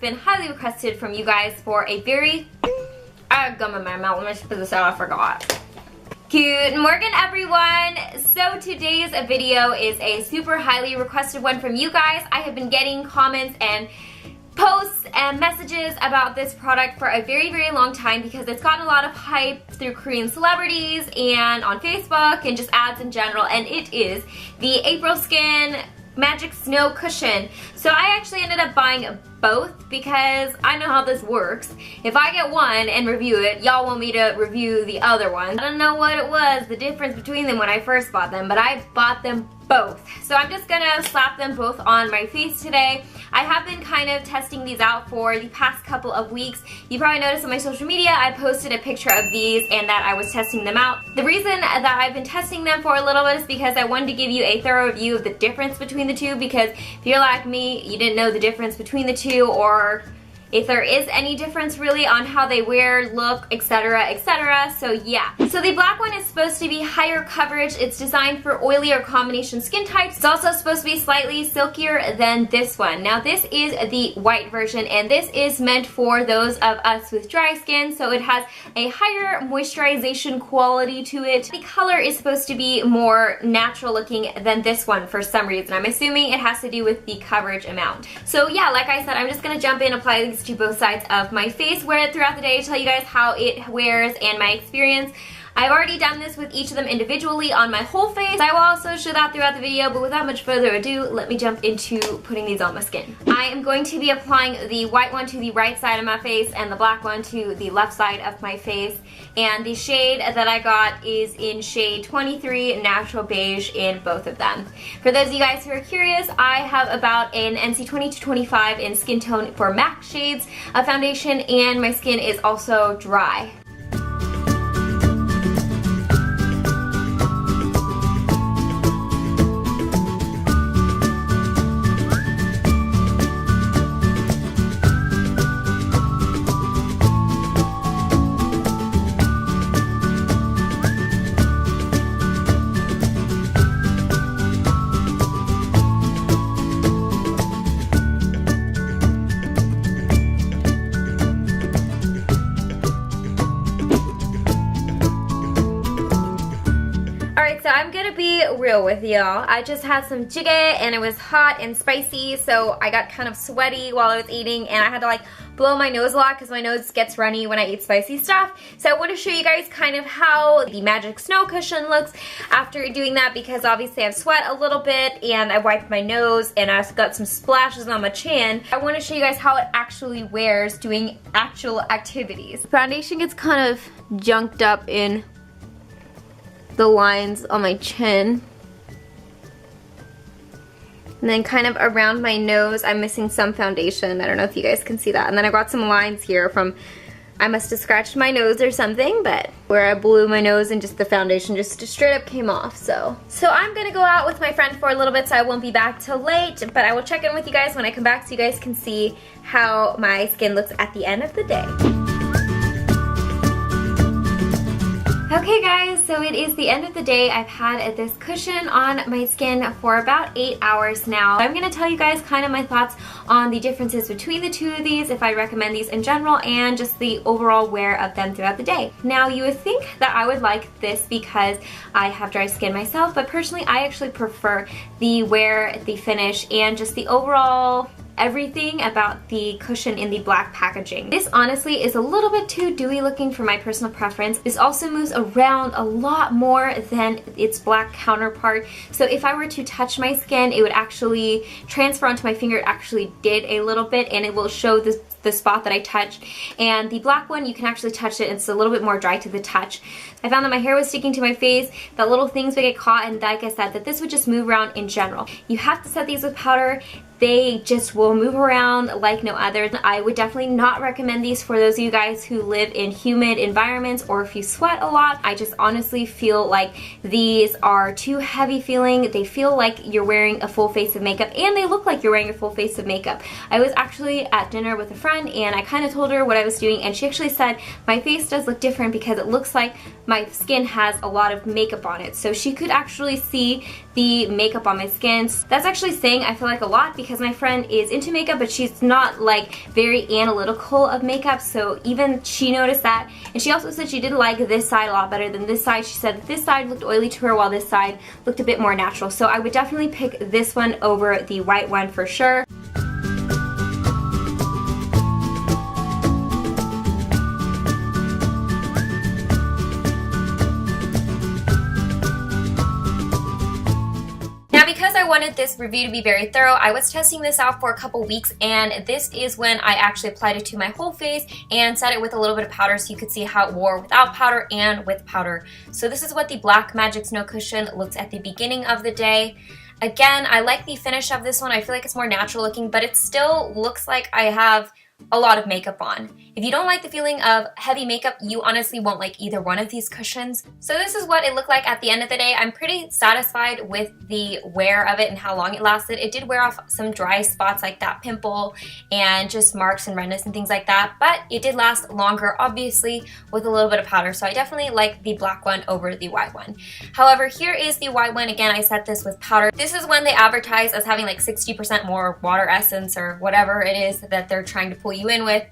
been highly requested from you guys for a very... I have gum in my mouth. Let me spit this out. I forgot. Good morning, everyone. So today's video is a super highly requested one from you guys. I have been getting comments and posts and messages about this product for a very, very long time because it's gotten a lot of hype through Korean celebrities and on Facebook and just ads in general, and it is the April Skin Magic Snow Cushion. So I actually ended up buying both because I know how this works. If I get one and review it, y'all want me to review the other one. I don't know what it was, the difference between them when I first bought them, but I bought them both. So I'm just gonna slap them both on my face today. I have been kind of testing these out for the past couple of weeks. You probably noticed on my social media I posted a picture of these and that I was testing them out. The reason that I've been testing them for a little bit is because I wanted to give you a thorough view of the difference between the two, because if you're like me, you didn't know the difference between the two, or if there is any difference really on how they wear, look, etc, etc. So yeah. So the black one is supposed to be higher coverage. It's designed for oily or combination skin types. It's also supposed to be slightly silkier than this one. Now this is the white version, and this is meant for those of us with dry skin, so it has a higher moisturization quality to it. The color is supposed to be more natural looking than this one for some reason. I'm assuming it has to do with the coverage amount. So yeah, like I said, I'm just gonna jump in, apply these to both sides of my face, wear it throughout the day, tell you guys how it wears and my experience. I've already done this with each of them individually on my whole face. I will also show that throughout the video, but without much further ado, let me jump into putting these on my skin. I am going to be applying the white one to the right side of my face and the black one to the left side of my face. And the shade that I got is in shade 23 Natural Beige in both of them. For those of you guys who are curious, I have about an NC 20 to 25 in skin tone for MAC shades of foundation, and my skin is also dry. So I'm gonna be real with y'all. I just had some jjigae and it was hot and spicy, so I got kind of sweaty while I was eating, and I had to like blow my nose a lot because my nose gets runny when I eat spicy stuff. So I want to show you guys kind of how the Magic Snow Cushion looks after doing that, because obviously I've sweat a little bit and I wiped my nose and I've got some splashes on my chin. I want to show you guys how it actually wears doing actual activities. Foundation gets kind of junked up in the lines on my chin, and then kind of around my nose I'm missing some foundation. I don't know if you guys can see that. And then I got some lines here from, I must have scratched my nose or something, but where I blew my nose and just the foundation just straight up came off. So I'm gonna go out with my friend for a little bit, so I won't be back till late, but I will check in with you guys when I come back so you guys can see how my skin looks at the end of the day. Okay guys, so it is the end of the day. I've had this cushion on my skin for about 8 hours now. I'm going to tell you guys kind of my thoughts on the differences between the two of these, if I recommend these in general, and just the overall wear of them throughout the day. Now you would think that I would like this because I have dry skin myself, but personally I actually prefer the wear, the finish, and just the overall everything about the cushion in the black packaging. This honestly is a little bit too dewy looking for my personal preference. This also moves around a lot more than its black counterpart, so if I were to touch my skin, it would actually transfer onto my finger. It actually did a little bit, and it will show the spot that I touched. And the black one, you can actually touch it, it's a little bit more dry to the touch. I found that my hair was sticking to my face, that little things would get caught, and like I said, that this would just move around in general. You have to set these with powder. They just will move around like no other. I would definitely not recommend these for those of you guys who live in humid environments or if you sweat a lot. I just honestly feel like these are too heavy feeling. They feel like you're wearing a full face of makeup, and they look like you're wearing a full face of makeup. I was actually at dinner with a friend and I kind of told her what I was doing, and she actually said my face does look different because it looks like my skin has a lot of makeup on it. So she could actually see the makeup on my skin. That's actually saying I feel like a lot, because because my friend is into makeup, but she's not like very analytical of makeup, so even she noticed that. And she also said she did like this side a lot better than this side. She said that this side looked oily to her while this side looked a bit more natural. So I would definitely pick this one over the white one for sure. Because I wanted this review to be very thorough, I was testing this out for a couple weeks, and this is when I actually applied it to my whole face and set it with a little bit of powder so you could see how it wore without powder and with powder. So this is what the Black Magic Snow Cushion looks at the beginning of the day. Again, I like the finish of this one. I feel like it's more natural looking, but it still looks like I have a lot of makeup on. If you don't like the feeling of heavy makeup, you honestly won't like either one of these cushions. So this is what it looked like at the end of the day. I'm pretty satisfied with the wear of it and how long it lasted. It did wear off some dry spots like that pimple and just marks and redness and things like that, but it did last longer, obviously, with a little bit of powder. So I definitely like the black one over the white one. However, here is the white one. Again, I set this with powder. This is when they advertise as having like 60% more water essence or whatever it is that they're trying to pull you in with.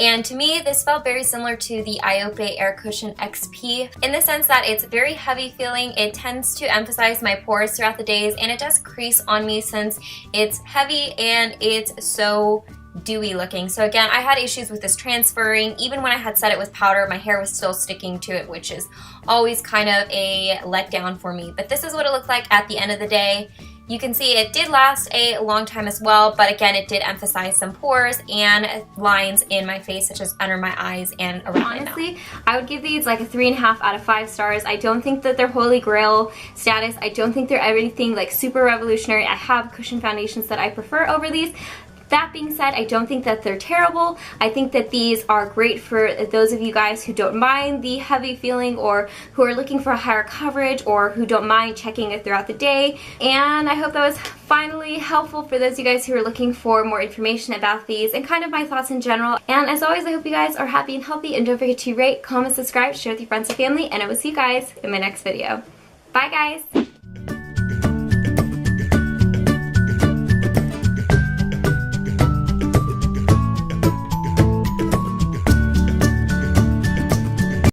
And to me, this felt very similar to the Iope Air Cushion XP in the sense that it's very heavy feeling. It tends to emphasize my pores throughout the days, and it does crease on me since it's heavy and it's so dewy looking. So again, I had issues with this transferring. Even when I had set it with powder, my hair was still sticking to it, which is always kind of a letdown for me. But this is what it looked like at the end of the day. You can see it did last a long time as well, but again, it did emphasize some pores and lines in my face, such as under my eyes and around my mouth. Honestly, I would give these like a 3.5 out of 5 stars. I don't think that they're holy grail status. I don't think they're everything like super revolutionary. I have cushion foundations that I prefer over these. That being said, I don't think that they're terrible. I think that these are great for those of you guys who don't mind the heavy feeling, or who are looking for higher coverage, or who don't mind checking it throughout the day. And I hope that was finally helpful for those of you guys who are looking for more information about these and kind of my thoughts in general. And as always, I hope you guys are happy and healthy, and don't forget to rate, comment, subscribe, share with your friends and family, and I will see you guys in my next video. Bye guys!